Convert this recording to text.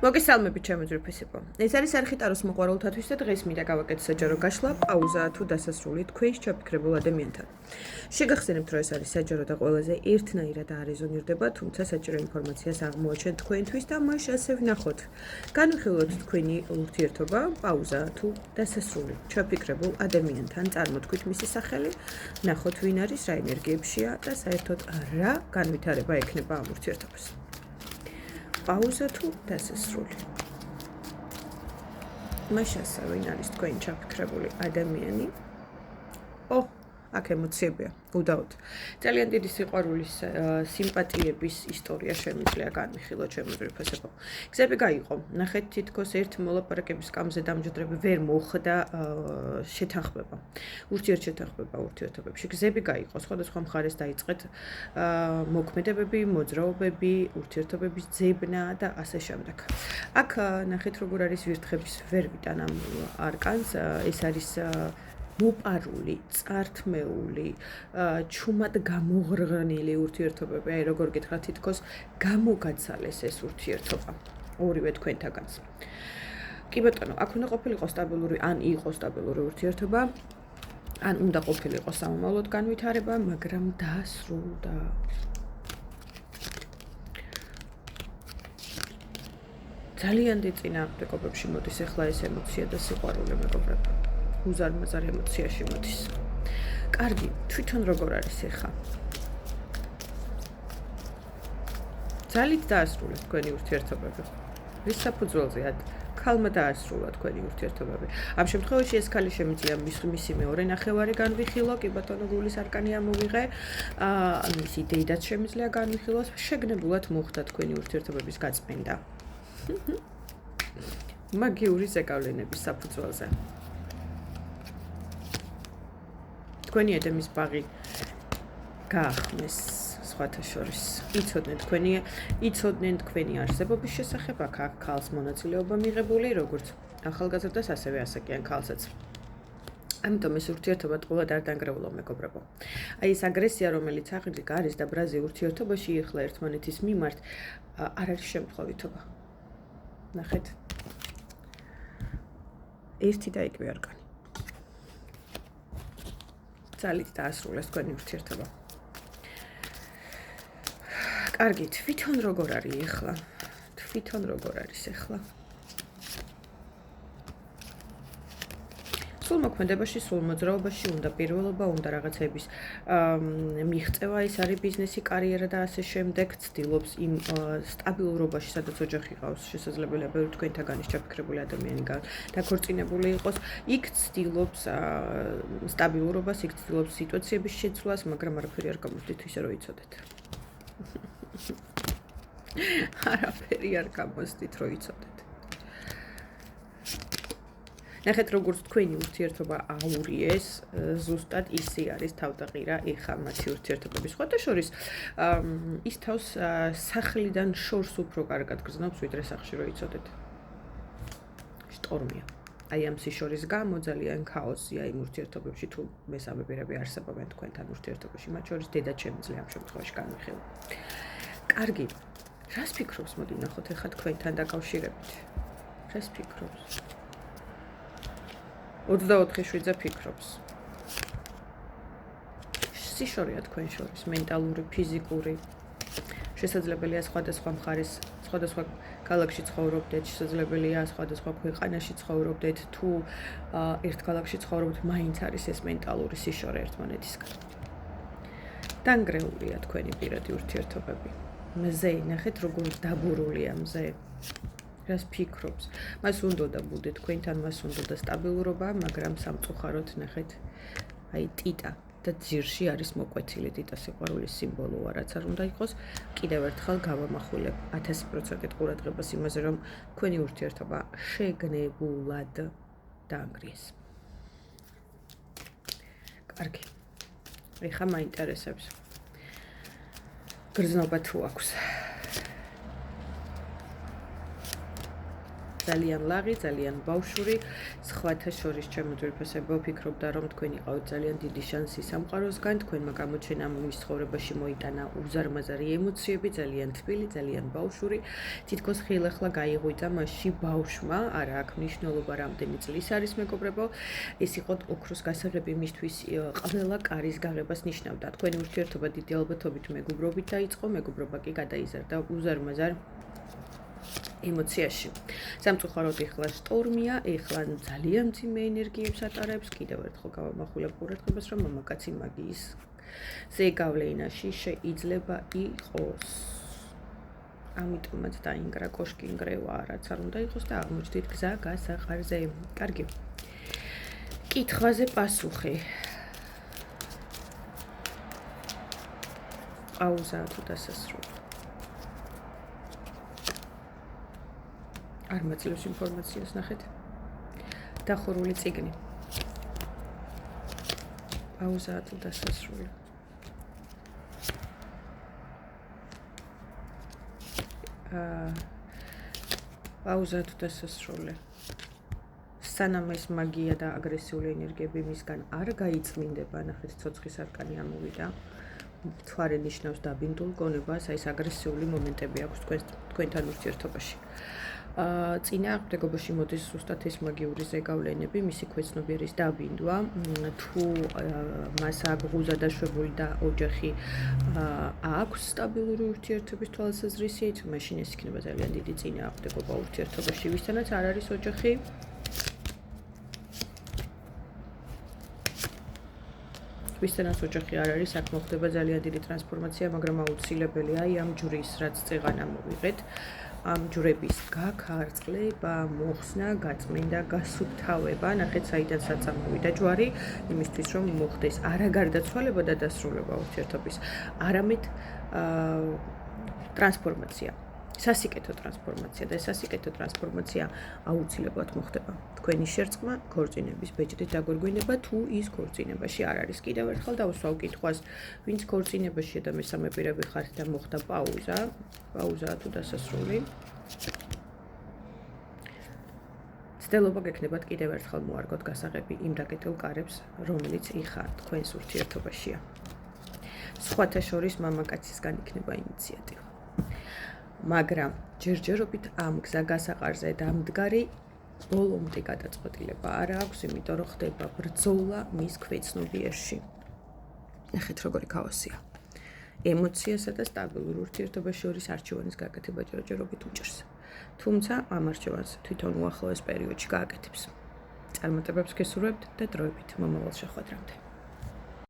მოგესალმებით ჩემი ძვირფესებო. ეს არის არხიტაროს მოყვარულთათვის და დღეს მინდა გავაკეთო საჯარო გაშლა, პაუზა თუ დასასრული თქვენს ჩაფიქრებულ ადამიანთან. შეგახსენებთ, რომ ეს არის საჯარო და ყველაზე ერთნაირად არეზონირდება, თუმცა საჭირო ინფორმაციას აღმოაჩენთ თქვენთვის და მას ასე ვნახოთ. განვიხილოთ თქვენი ურთიერთობა, პაუზა თუ დასასრული ჩაფიქრებულ ადამიანთან, წარმოთქვით მისი სახელი, ნახოთ ვინ არის, რა ენერგიებშია და საერთოდ რა განვითარება ექნება ამ ურთიერთობას. Პაუზა თუ დასასრული. მაშასა ვინ არის თქვენი ჩაფიქრებული ადამიანი? აქ ემოციებია, უდაოდ. ძალიან დიდი სიყვარულის, სიმპათიების ისტორია შემიძლია განვიხილო ჩემი ძვირფესებო. გზები გაიყო. ნახეთ, თითქოს ერთ მოლაპარაკების სკამზე დამჯდრები ვერ მოხდა შეთანხმება. ურთიერთობა ურთიერთობებში. გზები გაიყო, სხვადასხვა მხარეს დაიწყეთ მოქმედებები, მოძრაობები, ურთიერთობების ძებნა და ასე შემდეგ. აქ ნახეთ, როგორ არის ვირთხების ვერ ვიტან ამ არკანს, ეს არის მოპარული, წართმეული, ჩუმად გამოღრღნილი ურთიერთობები, აი როგორ გითხრათ, თითქოს გამოგაცალეს ეს ურთიერთობა ორივე თქვენთაგანს. კი ბატონო, აქ უნდა ყოფილიყო სტაბილური, ან იყო სტაბილური ურთიერთობა, ან უნდა ყოფილიყო სამომავლოდ განვითარება, მაგრამ დაასრულდა. ძალიან დიდ წინააღმდეგობებში მოდის ახლა ეს ემოცია და სიყვარული მეგობრებო. უზარმაზარ ემოციაში მოდის. კარგი, თვითონ როგორ არის ახლა? ძალით დაასრულეთ თქვენი ურთიერთობები. რის საფუძველზეა ქალმა დაასრულა თქვენი ურთიერთობები. ამ შემთხვევაში ეს ქალი შემიძლია მისი მეორე ნახევარი განვიხილო, კი ბატონო გულის არკანი ამოვიღე, მისი დედაც შემიძლია განვიხილოს, შეგნებულად მოხდა თქვენი ურთიერთობების გაწმენდა. მაგიური ზეგავლენების საფუძველზე. თქვენი ედემის ბაღი გაახმეს სხვათა შორის. იცოდნენ თქვენი არსებობის შესახებ, აქ ქალს მონაწილეობა მიღებული, როგორც ახალგაზრდას, ასევე ასაკიან ქალსაც. ამიტომ ეს ურთიერთობა ტყუილად არ დანგრეულა მეგობრებო. აი ეს აგრესია, რომელიც აღიდგა არის და ბრაზი ურთიერთობაში ეხლა ერთმანეთის მიმართ არ არის შემთხვევითობა. ნახეთ. ერთი და იგივე არკანი. ძალით დაასრულეს თქვენი ურთიერთობა. კარგი, თვითონ როგორ არის ახლა? სულ მოქმედებაში, სულ მოძრაობაში უნდა პირველობა, უნდა რაღაცების მიღწევა, ეს არის ბიზნესი, კარიერა და ასე შემდეგ, ცდილობს იმ სტაბილურობაში, სადაც ოჯახი ყავს, შესაძლებელია ბევრი თქვენთაგანის ჩაფიქრებული ადამიანი დაქორწინებული იყოს, იქ ცდილობს სტაბილურობას, იქ ცდილობს სიტუაციების შეცვლას, მაგრამ არაფერი არ გამოსდით ისე რომ იცოდეთ. არაფერი არ გამოსდით რომ იცოდეთ. ნახეთ, როგორც თქვენი ურთიერთობა აურიეს, ზუსტად ისე არის თავდაღირა ეხა მათი ურთიერთობები. სხვათა შორის, ის თავს სახლიდან შორს უფრო კარგად გრძნობს, ვიდრე სახლში რო იცოდეთ. შტორმია. აი ამ სიშორის გამო ძალიან ქაოსია იმ ურთიერთობებში, თუ მესამე პირები არსებობენ თქვენთან ურთიერთობაში, მათ შორის დედაც შემიძლია ამ შემთხვევაში განვიხილო. კარგი. რას ფიქრობს, მოდი ნახოთ ეხა თქვენთან დაკავშირებით. რას ფიქრობს? 24 შვიდზე ფიქრობს. სიშორია თქვენ შორის, მენტალური, ფიზიკური. შესაძლებელია სხვადასხვა მხარის, სხვადასხვა ქალაქში ცხოვრობდეთ, შესაძლებელია სხვადასხვა ქვეყანაში ცხოვრობდეთ, თუ ერთ ქალაქში ცხოვრობთ, მაინც არის ეს მენტალური სიშორე ერთმანეთისგან. დანგრეულია თქვენი პირადი ურთიერთობები. მზე, ნახეთ როგორ დაბურულია მზე. რას ფიქრობს? მას უნდოდა ბუდე თქვენთან, მას უნდოდა სტაბილურობა, მაგრამ სამწუხაროდ ნახეთ, აი ტიტა და ძირში არის მოკვეთილი ტიტა სიყვარულის სიმბოლოა, რაც არ უნდა იყოს. კიდევ ერთხელ გავამახვილებ 1000% ყურადღებას იმაზე, რომ თქვენი ურთიერთობა შეგნებულად დაანგრიეს. კარგი. ეხლა მაინტერესებს. გრძნობა თუ აქვს. ძალიან ლაღი, ძალიან ბავშვური. სხვათა შორის ჩემო ძვირფასებო, ვფიქრობდა, რომ თქვენ იყავით ძალიან დიდი შანსი სამყაროსგან, თქვენმა გამოჩენამ მის ცხოვრებაში მოიტანა უზარმაზარი ემოციები, ძალიან თბილი, ძალიან ბავშვური. თითქოს ხილახლა გაიღვიძა მასში ბავშვმა, არა აქვს მნიშვნელობა რამდენი წლის არის მეგობრებო, ეს იყო ოქროს გასაღები მისთვის ყველა კარის გაღებას ნიშნავდა. თქვენი ურთიერთობა დიდი ალბათობით მეგობრობით დაიწყო, მეგობრობა კი გადაიზარდა უზარმაზარ ემოციაში. სამწუხაროდ ეხლა შტორმია, ეხლა ძალიან მძიმე ენერგიებს ატარებს. კიდევ ერთხელ გავამახვილებ ყურადღებას, რომ მამაკაცი მაგიის ზეგავლენაში შეიძლება იყოს. ამიტომაც დაინგრა კოშკი ნგრევა, რაც არ უნდა იყოს და აღმოჩნდით გზა გასაყარზე. კარგი. კითხვაზე პასუხი. პაუზა თუ დასასრული. არ მაძლევს ინფორმაციას ნახეთ. დახურული წიგნი. პაუზა თუ დასასრული. პაუზა თუ დასასრული. სანამ ეს მაგია და აგრესიული ენერგიები მისგან არ გაიწმინდება, ნახეთ ცოცხლის არკანი ამოვიდა. მთვარე ნიშნავს დაბინდულ გონებას, აი ეს აგრესიული მომენტები აქვს თქვენთან ურთიერთობაში. წინააღმდეგობაში მოდის ზუსტად ეს მაგიური ზეგავლენები, მისი ქვეცნობიერის დაბინდვა, თუ მას აღღუზა დაშვებული და ოჯახი აქვს სტაბილური ურთიერთობის თვალსაზრისით, მაშინ ეს იქნება ძალიან დიდი წინააღმდეგობა ურთიერთობაში, ვისთანაც არ არის ოჯახი. ვისთანაც ოჯახი არ არის, აქ მოხდება ძალიან დიდი ტრანსფორმაცია, მაგრამ აუცილებელია ამ ჯვრის, რაც წეღანა მოვიღეთ, ამ ჯვრების გაქარწყლება, მოხსნა, გაწმენდა, გასუფთავება, ნახეთ საიდანაც ამოვიდა ჯვარი, იმისთვის რომ მოხდეს არა გარდაცვალება და დასრულება ურთიერთობის, არამედ ტრანსფორმაცია. სასიკეთო ტრანსფორმაცია და სასიკეთო ტრანსფორმაცია აუცილებლად მოხდება. თქვენი შერწყმა, ქორწინების ბეჭდით დაგვირგვინება, თუ ის ქორწინებაში არ არის. კიდევ ერთხელ დავუსვავ კითხვას, ვინც ქორწინებაშია და მესამე პირები ხართ და მოხდა პაუზა, პაუზაა თუ დასასრული. ცდილობა გექნებათ კიდევ ერთხელ მოარგოთ გასაღები იმ დაკეტილ კარებს, რომელიც იხა თქვენს ურთიერთობაშია. სხვათა შორის მამაკაცისგან იქნება ინიციატივა. მაგრამ ჯერჯერობით ამ გზა გასაყარზე დამდგარი ბოლომდე გადაწყვეტილება არ აქვს, იმიტომ რომ ხდება ბრძოლა მის ქვეცნობიერში. ნახეთ როგორი ქაოსია. ემოციასა და სტაბილურ ურთიერთობას შორის არჩევანის გაკეთება ჯერჯერობით უჭირს. თუმცა ამ არჩევანს თვითონ უახლოეს პერიოდში გააკეთებს. წარმატებებს გესურვებთ და დროებით მომავალ შეხვედრამდე.